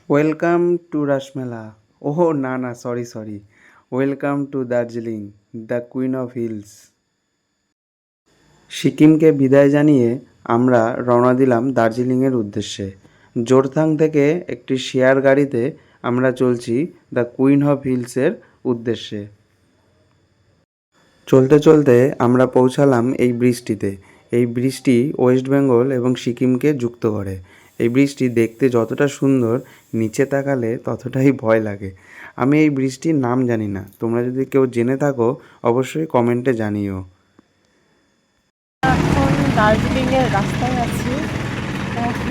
Welcome to Rasmela. ওহো না না, sorry sorry, welcome to Darjeeling, the queen of hills. সিকিমকে বিদায় জানিয়ে আমরা রওনা দিলাম দার্জিলিংয়ের উদ্দেশ্যে। জোরথাং থেকে একটি শেয়ার গাড়িতে আমরা চলছি দ্য কুইন অফ হিলসের উদ্দেশ্যে। চলতে চলতে আমরা পৌঁছালাম এই ব্রিজটিতে। এই ব্রিজটি ওয়েস্ট বেঙ্গল এবং সিকিমকে যুক্ত করে। এই ব্রিজটি দেখতে যতটা সুন্দর, নিচে তাকালে ততটাই ভয় লাগে। আমি এই ব্রিজটির নাম জানি না, তোমরা যদি কেউ জেনে থাকো অবশ্যই কমেন্টে জানিও। এখন দার্জিলিংয়ের রাস্তায় আছি।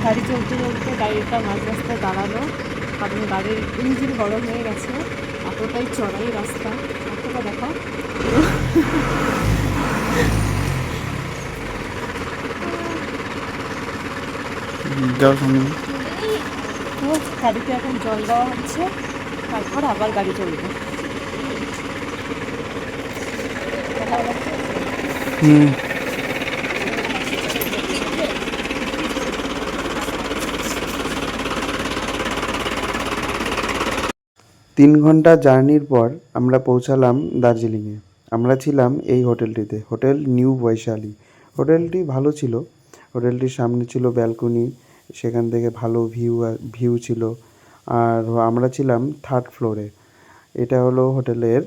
গাড়ি চলতে চলতে গাড়িটা মাঝ রাস্তায় দাঁড়ালো, কারণ গাড়ির ইঞ্জিন গরম হয়ে গেছে। এতটাই চড়াই রাস্তা, রাস্তাটা দেখো। তো গাড়িতে এখন জল দেওয়া হচ্ছে, তারপর আবার গাড়ি চলবে। হুম, 3 ঘন্টা জার্নির পর আমরা পৌঁছালাম দার্জিলিংয়ে। আমরা ছিলাম এই হোটেলটিতে, হোটেল নিউ বৈশালী। হোটেলটি ভালো ছিল। হোটেলটির সামনে ছিল ব্যালকনি, সেখান থেকে ভালো ভিউ ছিল। আর আমরা ছিলাম 3rd ফ্লোরে। এটা হলো হোটেলের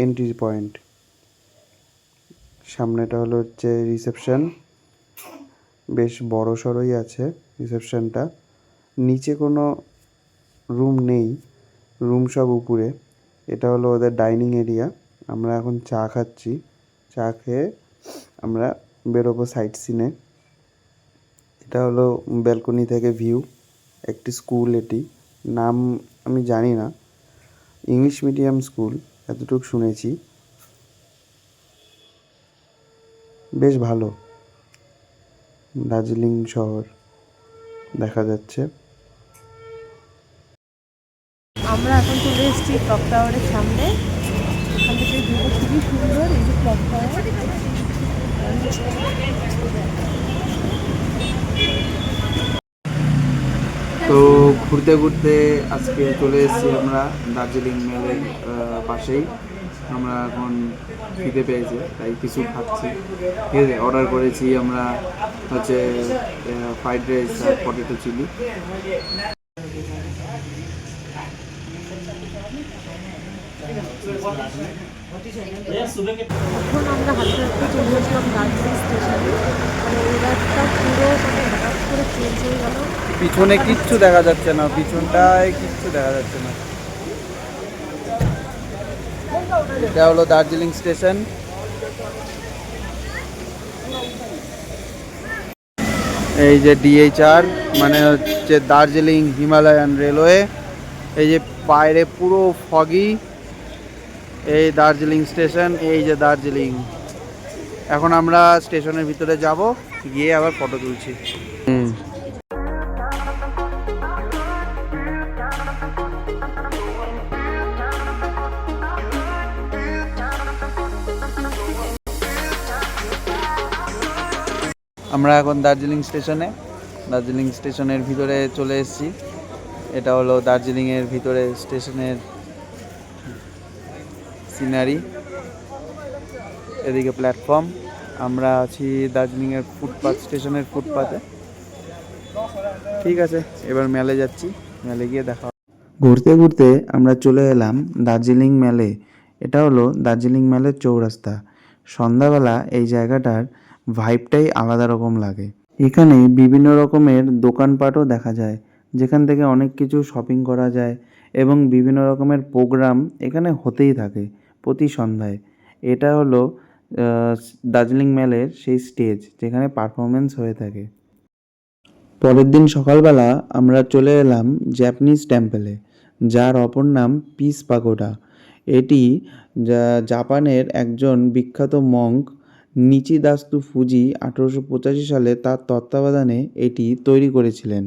এন্ট্রি পয়েন্ট। সামনেটা হলো হচ্ছে রিসেপশন, বেশ বড় সড়ই আছে রিসেপশনটা। নিচে কোনো রুম নেই, রুম সব উপরে। এটা হলো ওদের ডাইনিং এরিয়া। আমরা এখন চা খাচ্ছি, চা খেয়ে আমরা বেরোবো সাইট সিনে। এটা হলো ব্যালকনি থেকে ভিউ। একটি স্কুল, এটি নাম আমি জানি না, ইংলিশ মিডিয়াম স্কুল এতটুকু শুনেছি। বেশ ভালো, দার্জিলিং শহর দেখা যাচ্ছে। আমরা এখন চলে এসেছি ক্লক টাওয়ারের সামনে। এখান থেকে ভিউটা খুবই সুন্দর, এই যে ক্লক টাওয়ার। তো ঘুরতে ঘুরতে আজকে চলে এসেছি আমরা দার্জিলিং মেলের পাশেই। আমরা এখন খিদে পেয়েছি, তাই কিছু খাচ্ছি। ঠিক আছে, অর্ডার করেছি আমরা হচ্ছে ফ্রাইড রাইস আর পটেটো চিলি। এখন আমরা হাঁটতে হাঁটতে চলে আসলাম দার্জিলিং স্টেশনে। মানে ওয়েদারটা পুরো হঠাৎ করে চেঞ্জ হয়ে গেল। পিছনে কিচ্ছু দেখা যাচ্ছে না, পিছনটায় কিচ্ছু দেখা যাচ্ছে না। এটা হলো দার্জিলিং স্টেশন। এই যে DHR, মানে হচ্ছে দার্জিলিং হিমালয়ান রেলওয়ে। এই যে বাইরে পুরো ফগি, এই দার্জিলিং স্টেশন, এই যে দার্জিলিং। এখন আমরা স্টেশনের ভিতরে যাব, গিয়ে আবার ফটো তুলছি। আমরা এখন দার্জিলিং স্টেশনের ভিতরে চলে এসেছি। এটা হলো দার্জিলিংয়ের ভিতরে স্টেশনের সিনারি। এদিকে প্ল্যাটফর্ম, আমরা আছি দার্জিলিংয়ের স্টেশনের ফুটপাতে। ঠিক আছে, এবার মেলে যাচ্ছি, মেলে গিয়ে দেখা। ঘুরতে ঘুরতে আমরা চলে এলাম দার্জিলিং মেলে। এটা হলো দার্জিলিং মেলের চৌরাস্তা। সন্ধ্যাবেলা এই জায়গাটার ভাইবটাই আলাদা রকম লাগে। এখানে বিভিন্ন রকমের দোকানপাটও দেখা যায়, যেখান থেকে অনেক কিছু শপিং করা যায় এবং বিভিন্ন রকমের প্রোগ্রাম এখানে হতেই থাকে প্রতি সন্ধ্যায়। এটা হলো দার্জিলিং মেলের সেই স্টেজ যেখানে পারফরমেন্স হয়ে থাকে। পরের দিন সকালবেলা আমরা চলে এলাম জাপানিজ টেম্পলে, যার অপর নাম পিস পাগোডা। এটি জাপানের একজন বিখ্যাত মঙ্ক নিচিদাস্তু ফুজি 1885 সালে তার তত্ত্বাবধানে এটি তৈরি করেছিলেন।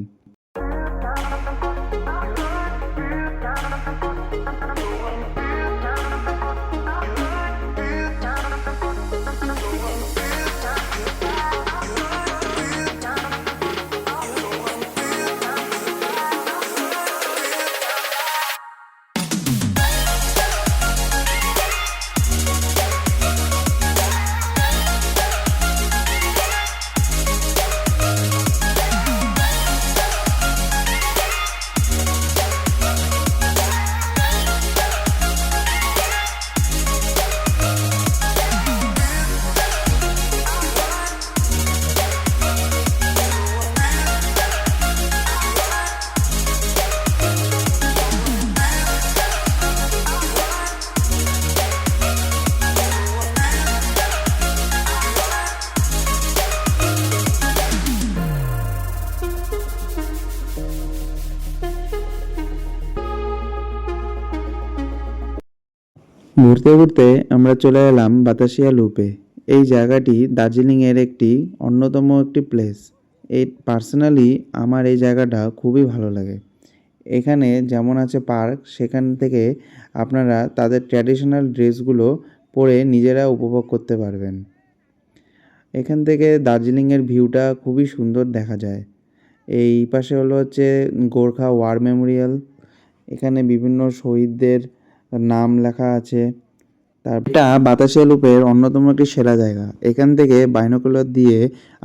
ঘুরতে ঘুরতে আমরা চলে এলাম বাতাসিয়া লুপে। এই জায়গাটি দার্জিলিংয়ের একটি অন্যতম একটি প্লেস। এই পার্সোনালি আমার এই জায়গাটা খুবই ভালো লাগে। এখানে যেমন আছে পার্ক, সেখান থেকে আপনারা তাদের ট্র্যাডিশনাল ড্রেসগুলো পরে নিজেরা উপভোগ করতে পারবেন। এখান থেকে দার্জিলিংয়ের ভিউটা খুবই সুন্দর দেখা যায়। এই পাশে হচ্ছে গোর্খা ওয়ার মেমোরিয়াল। এখানে বিভিন্ন শহীদদের নাম লেখা আছে। এটা বাতাসিয়া লুপের অন্যতম একটি সেরা জায়গা। এখান থেকে বাইনোকুলার দিয়ে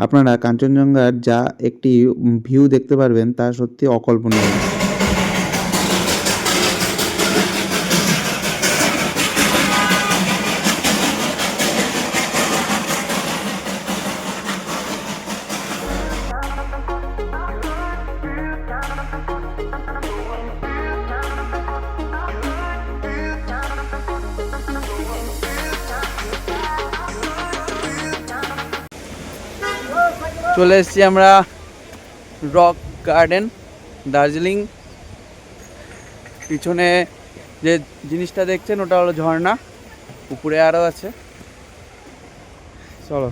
আপনারা কাঞ্চনজঙ্ঘার যা একটি ভিউ দেখতে পারবেন তা সত্যি অকল্পনীয়। চলে এসেছি আমরা রক গার্ডেন দার্জিলিং। পিছনে যে জিনিসটা দেখছেন ওটা হলো ঝর্ণা, উপরে আরও আছে। চলো।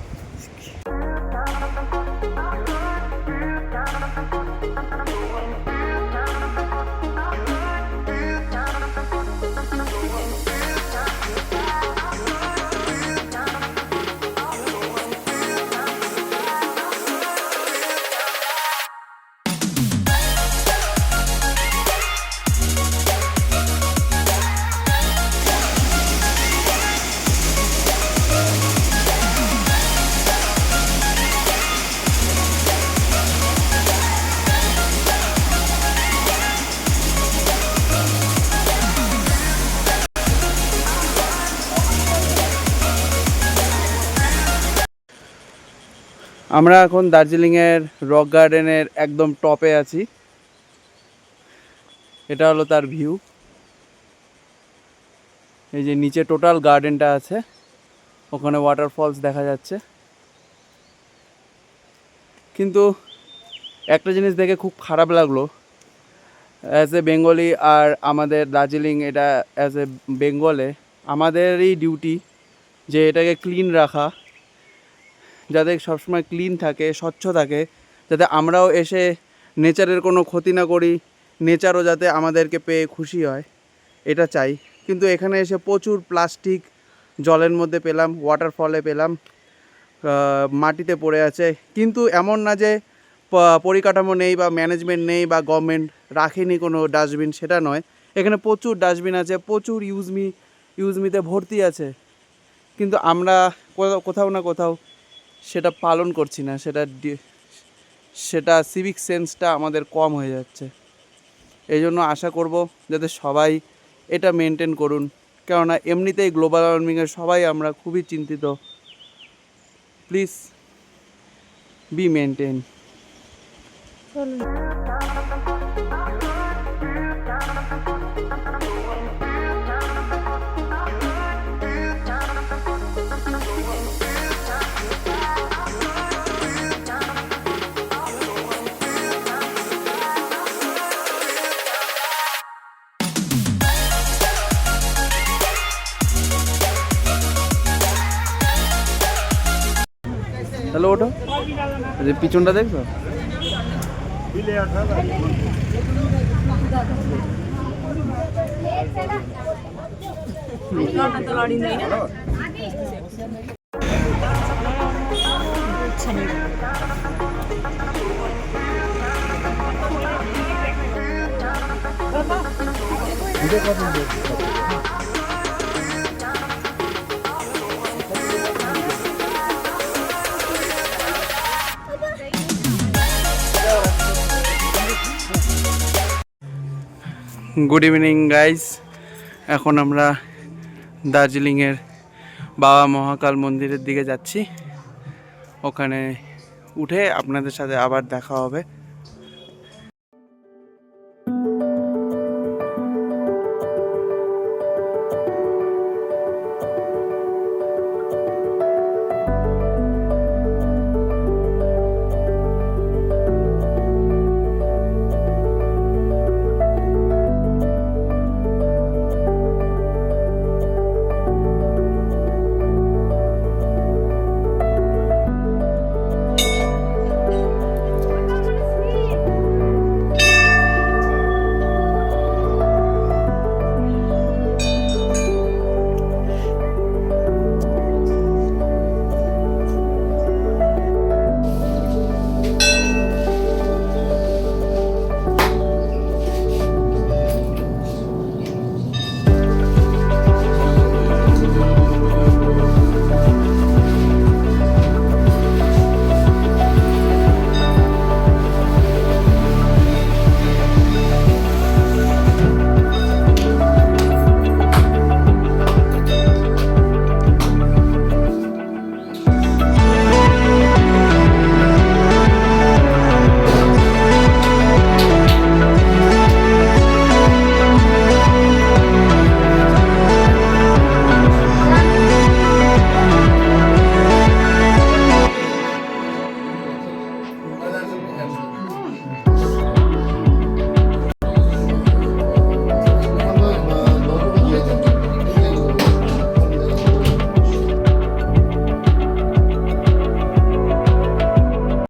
আমরা এখন দার্জিলিংয়ের রক গার্ডেনের একদম টপে আছি। এটা হলো তার ভিউ। এই যে নিচে টোটাল গার্ডেনটা আছে, ওখানে ওয়াটারফলস দেখা যাচ্ছে। কিন্তু একটা জিনিস দেখে খুব খারাপ লাগলো, অ্যাজ এ বেঙ্গলি আর আমাদের দার্জিলিং, এটা অ্যাজ এ বেঙ্গলে আমাদেরই ডিউটি যে এটাকে ক্লিন রাখা, যাতে সবসময় ক্লিন থাকে, স্বচ্ছ থাকে, যাতে আমরাও এসে নেচারের কোনো ক্ষতি না করি, নেচারও যাতে আমাদেরকে পেয়ে খুশি হয়, এটা চাই। কিন্তু এখানে এসে প্রচুর প্লাস্টিক জলের মধ্যে পেলাম, ওয়াটারফলে পেলাম, মাটিতে পড়ে আছে। কিন্তু এমন না যে পরিকাঠামো নেই বা ম্যানেজমেন্ট নেই বা গভর্নমেন্ট রাখেনি কোনো ডাস্টবিন, সেটা নয়। এখানে প্রচুর ডাস্টবিন আছে, প্রচুর ইউজমিতে ভর্তি আছে। কিন্তু আমরা কোথাও না কোথাও সেটা পালন করছি না, সেটা সিভিক সেন্সটা আমাদের কম হয়ে যাচ্ছে। এই জন্য আশা করব যাতে সবাই এটা মেনটেন করুন, কেননা এমনিতেই গ্লোবাল ওয়ার্মিংয়ের সবাই আমরা খুবই চিন্তিত। Please be maintain. তাহলে ওঠো, যে পিছনটা দেখছো। Good evening guys. এখন আমরা দার্জিলিংয়ের বাবা মহাকাল মন্দিরের দিকে যাচ্ছি। ওখানে উঠে আপনাদের সাথে আবার দেখা হবে।